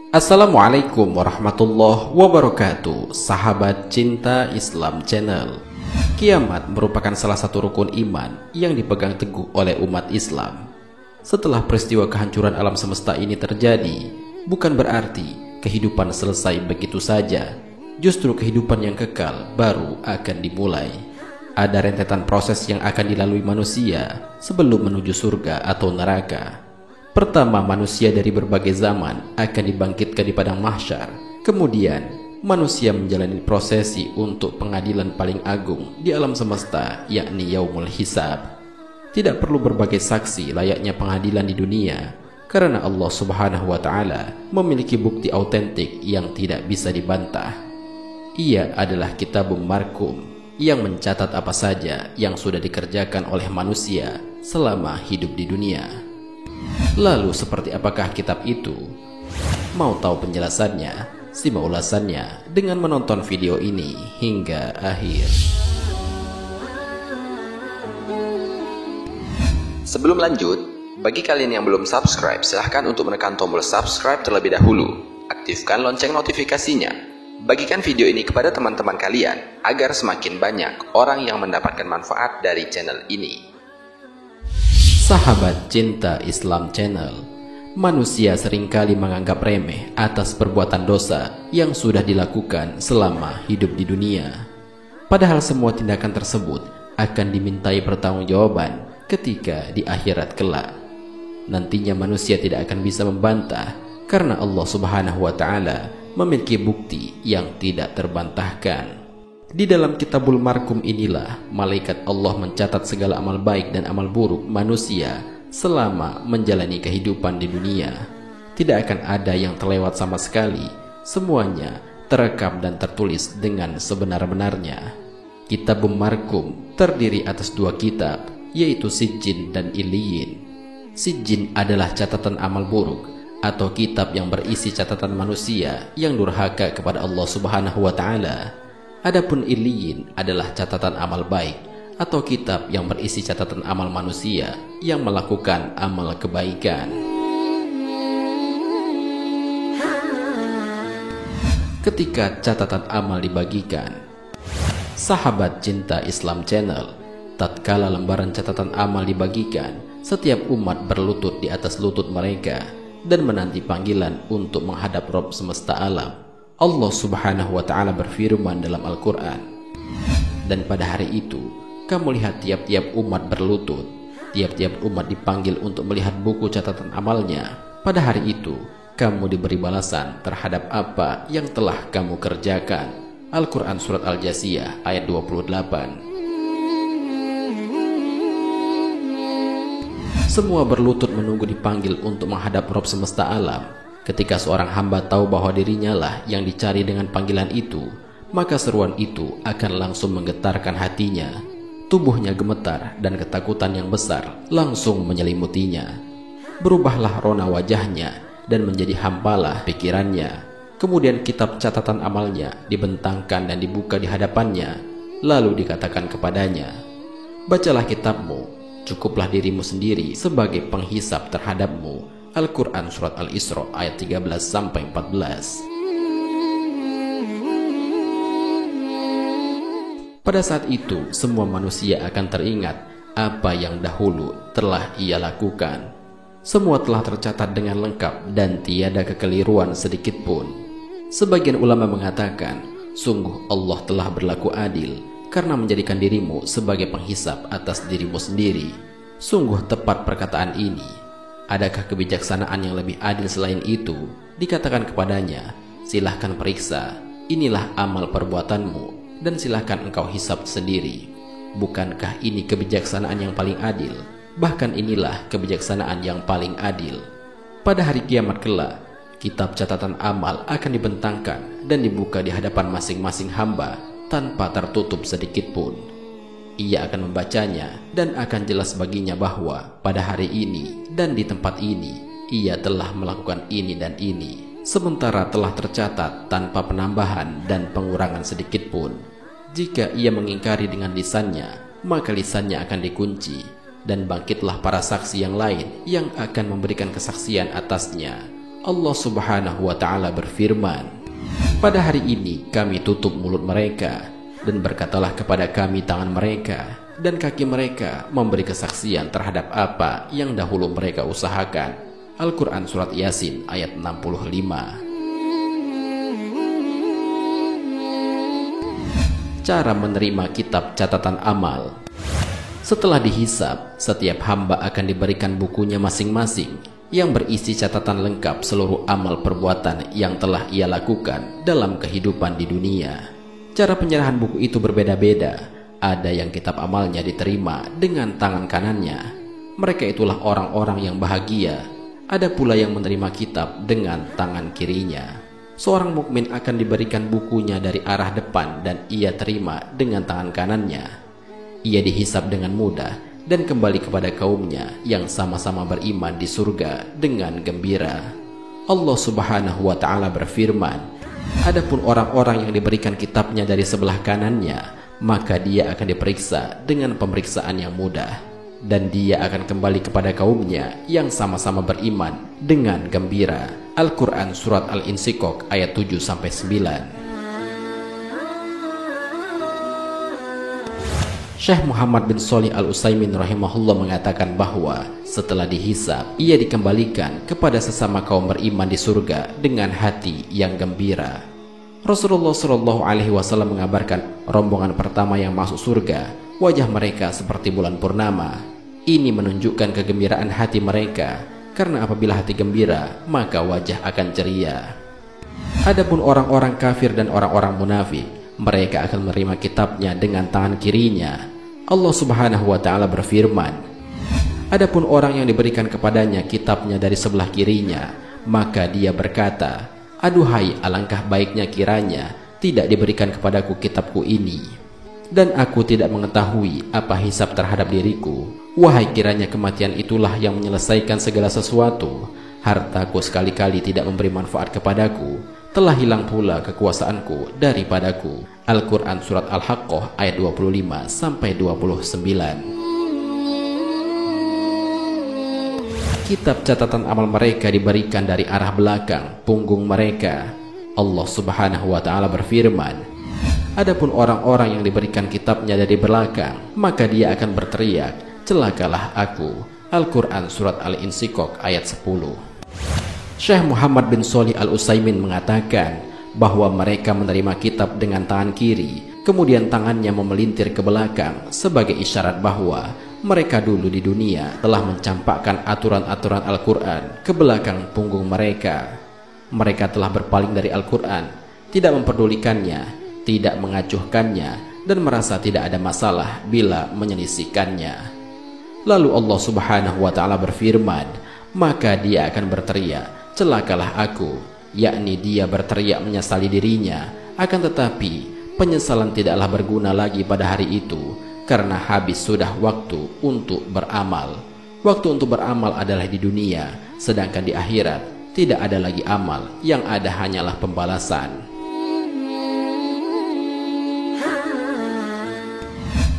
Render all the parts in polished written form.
Assalamualaikum warahmatullahi wabarakatuh. Sahabat Cinta Islam Channel. Kiamat merupakan salah satu rukun iman yang dipegang teguh oleh umat Islam. Setelah peristiwa kehancuran alam semesta ini terjadi, bukan berarti kehidupan selesai begitu saja. Justru kehidupan yang kekal baru akan dimulai. Ada rentetan proses yang akan dilalui manusia sebelum menuju surga atau neraka. Pertama, manusia dari berbagai zaman akan dibangkitkan di padang mahsyar. Kemudian, manusia menjalani prosesi untuk pengadilan paling agung di alam semesta, yakni Yaumul Hisab. Tidak perlu berbagai saksi layaknya pengadilan di dunia, karena Allah Subhanahu wa Ta'ala memiliki bukti autentik yang tidak bisa dibantah. Ia adalah Kitabum Markum yang mencatat apa saja yang sudah dikerjakan oleh manusia selama hidup di dunia. Lalu seperti apakah kitab itu? Mau tahu penjelasannya? Simak ulasannya dengan menonton video ini hingga akhir. Sebelum lanjut, bagi kalian yang belum subscribe, silahkan untuk menekan tombol subscribe terlebih dahulu. Aktifkan lonceng notifikasinya. Bagikan video ini kepada teman-teman kalian agar semakin banyak orang yang mendapatkan manfaat dari channel ini. Sahabat Cinta Islam Channel, manusia seringkali menganggap remeh atas perbuatan dosa yang sudah dilakukan selama hidup di dunia. Padahal semua tindakan tersebut akan dimintai pertanggungjawaban ketika di akhirat kelak. Nantinya manusia tidak akan bisa membantah karena Allah Subhanahu wa Ta'ala memiliki bukti yang tidak terbantahkan. Di dalam Kitabul Markum inilah malaikat Allah mencatat segala amal baik dan amal buruk manusia selama menjalani kehidupan di dunia. Tidak akan ada yang terlewat sama sekali. Semuanya terekam dan tertulis dengan sebenar-benarnya. Kitabul Markum terdiri atas dua kitab, yaitu Sijjin dan Iliyin. Sijjin adalah catatan amal buruk atau kitab yang berisi catatan manusia yang durhaka kepada Allah Subhanahu wa Ta'ala. Adapun Iliyin adalah catatan amal baik atau kitab yang berisi catatan amal manusia yang melakukan amal kebaikan. Ketika catatan amal dibagikan, sahabat Cinta Islam Channel, tatkala lembaran catatan amal dibagikan, setiap umat berlutut di atas lutut mereka dan menanti panggilan untuk menghadap Rabb semesta alam. Allah Subhanahu wa Ta'ala berfirman dalam Al-Quran, dan pada hari itu kamu lihat tiap-tiap umat berlutut, tiap-tiap umat dipanggil untuk melihat buku catatan amalnya. Pada hari itu kamu diberi balasan terhadap apa yang telah kamu kerjakan. Al-Quran Surat Al-Jasiyah ayat 28. Semua berlutut menunggu dipanggil untuk menghadap Rabb semesta alam. Ketika seorang hamba tahu bahwa dirinya lah yang dicari dengan panggilan itu, maka seruan itu akan langsung menggetarkan hatinya. Tubuhnya gemetar dan ketakutan yang besar langsung menyelimutinya. Berubahlah rona wajahnya dan menjadi hampalah pikirannya. Kemudian kitab catatan amalnya dibentangkan dan dibuka di hadapannya. Lalu dikatakan kepadanya, bacalah kitabmu, cukuplah dirimu sendiri sebagai penghisap terhadapmu. Al-Quran Surat Al-Isra ayat 13-14. Pada saat itu semua manusia akan teringat apa yang dahulu telah ia lakukan. Semua telah tercatat dengan lengkap dan tiada kekeliruan sedikit pun. Sebagian ulama mengatakan, sungguh Allah telah berlaku adil karena menjadikan dirimu sebagai penghisap atas dirimu sendiri. Sungguh tepat perkataan ini. Adakah kebijaksanaan yang lebih adil selain itu? Dikatakan kepadanya, silahkan periksa, inilah amal perbuatanmu, dan silahkan engkau hisap sendiri. Bukankah ini kebijaksanaan yang paling adil? Bahkan inilah kebijaksanaan yang paling adil. Pada hari kiamat kelak, kitab catatan amal akan dibentangkan dan dibuka di hadapan masing-masing hamba tanpa tertutup sedikit pun. Ia akan membacanya dan akan jelas baginya bahwa pada hari ini dan di tempat ini ia telah melakukan ini dan ini, sementara telah tercatat tanpa penambahan dan pengurangan sedikit pun. Jika ia mengingkari dengan lisannya, maka lisannya akan dikunci. dan bangkitlah para saksi yang lain yang akan memberikan kesaksian atasnya. Allah Subhanahu wa Ta'ala berfirman, pada hari ini kami tutup mulut mereka, dan berkatalah kepada kami tangan mereka dan kaki mereka memberi kesaksian terhadap apa yang dahulu mereka usahakan. Al-Quran Surat Yasin ayat 65. Cara menerima kitab catatan amal. Setelah dihisab, setiap hamba akan diberikan bukunya masing-masing yang berisi catatan lengkap seluruh amal perbuatan yang telah ia lakukan dalam kehidupan di dunia. Cara penyerahan buku itu berbeda-beda. Ada yang kitab amalnya diterima dengan tangan kanannya. Mereka itulah orang-orang yang bahagia. Ada pula yang menerima kitab dengan tangan kirinya. Seorang mukmin akan diberikan bukunya dari arah depan dan ia terima dengan tangan kanannya. Ia dihisab dengan mudah dan kembali kepada kaumnya yang sama-sama beriman di surga dengan gembira. Allah Subhanahu wa Ta'ala berfirman, adapun orang-orang yang diberikan kitabnya dari sebelah kanannya, maka dia akan diperiksa dengan pemeriksaan yang mudah, dan dia akan kembali kepada kaumnya yang sama-sama beriman dengan gembira. Al-Quran Surat Al-Insyikok ayat 7-9. Syekh Muhammad bin Shalih Al-Utsaimin rahimahullah mengatakan bahwa setelah dihisab, ia dikembalikan kepada sesama kaum beriman di surga dengan hati yang gembira. Rasulullah SAW mengabarkan rombongan pertama yang masuk surga, wajah mereka seperti bulan purnama. Ini menunjukkan kegembiraan hati mereka, karena apabila hati gembira, maka wajah akan ceria. Adapun orang-orang kafir dan orang-orang munafik, mereka akan menerima kitabnya dengan tangan kirinya. Allah Subhanahu wa Ta'ala berfirman, adapun orang yang diberikan kepadanya kitabnya dari sebelah kirinya, maka dia berkata, aduhai, alangkah baiknya kiranya tidak diberikan kepadaku kitabku ini, dan aku tidak mengetahui apa hisab terhadap diriku. Wahai, kiranya kematian itulah yang menyelesaikan segala sesuatu. Hartaku sekali-kali tidak memberi manfaat kepadaku, telah hilang pula kekuasaanku daripadaku. Al-Quran Surat Al-Haqqah ayat 25-29. Kitab catatan amal mereka diberikan dari arah belakang punggung mereka. Allah Subhanahu wa Ta'ala berfirman, adapun orang-orang yang diberikan kitabnya dari belakang, maka dia akan berteriak, celakalah aku. Al-Quran Surat Al-Insyikok ayat 10. Syekh Muhammad bin Shalih Al-Utsaimin mengatakan bahwa mereka menerima kitab dengan tangan kiri, kemudian tangannya memelintir ke belakang sebagai isyarat bahwa mereka dulu di dunia telah mencampakkan aturan-aturan Al-Quran ke belakang punggung mereka. Mereka telah berpaling dari Al-Quran, tidak memperdulikannya, tidak mengacuhkannya, dan merasa tidak ada masalah bila menyelisikannya. Lalu Allah Subhanahu wa Ta'ala berfirman, maka dia akan berteriak, celakalah aku, yakni dia berteriak menyesali dirinya. Akan tetapi penyesalan tidaklah berguna lagi pada hari itu, karena habis sudah waktu untuk beramal. Waktu untuk beramal adalah di dunia, sedangkan di akhirat tidak ada lagi amal, yang ada hanyalah pembalasan.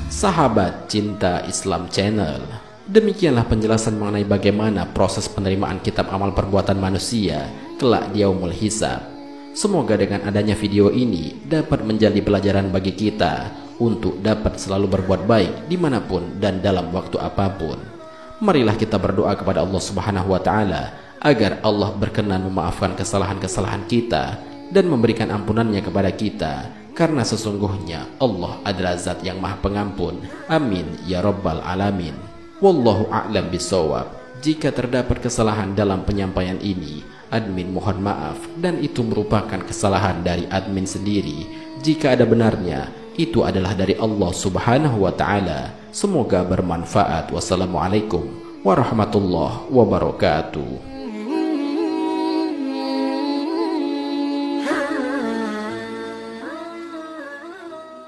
Sahabat Cinta Islam Channel, demikianlah penjelasan mengenai bagaimana proses penerimaan kitab amal perbuatan manusia kelak di yaumul hisab. Semoga dengan adanya video ini dapat menjadi pelajaran bagi kita untuk dapat selalu berbuat baik dimanapun dan dalam waktu apapun. Marilah kita berdoa kepada Allah Subhanahu wa Ta'ala agar Allah berkenan memaafkan kesalahan-kesalahan kita dan memberikan ampunannya kepada kita, karena sesungguhnya Allah adalah zat yang maha pengampun. Amin ya rabbal alamin. Wallahu a'lam bisawab. Jika terdapat kesalahan dalam penyampaian ini, admin mohon maaf, dan itu merupakan kesalahan dari admin sendiri. Jika ada benarnya, itu adalah dari Allah Subhanahu wa Ta'ala. Semoga bermanfaat. Wassalamualaikum warahmatullahi wabarakatuh.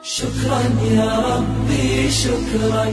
شكرا يا ربي شكرا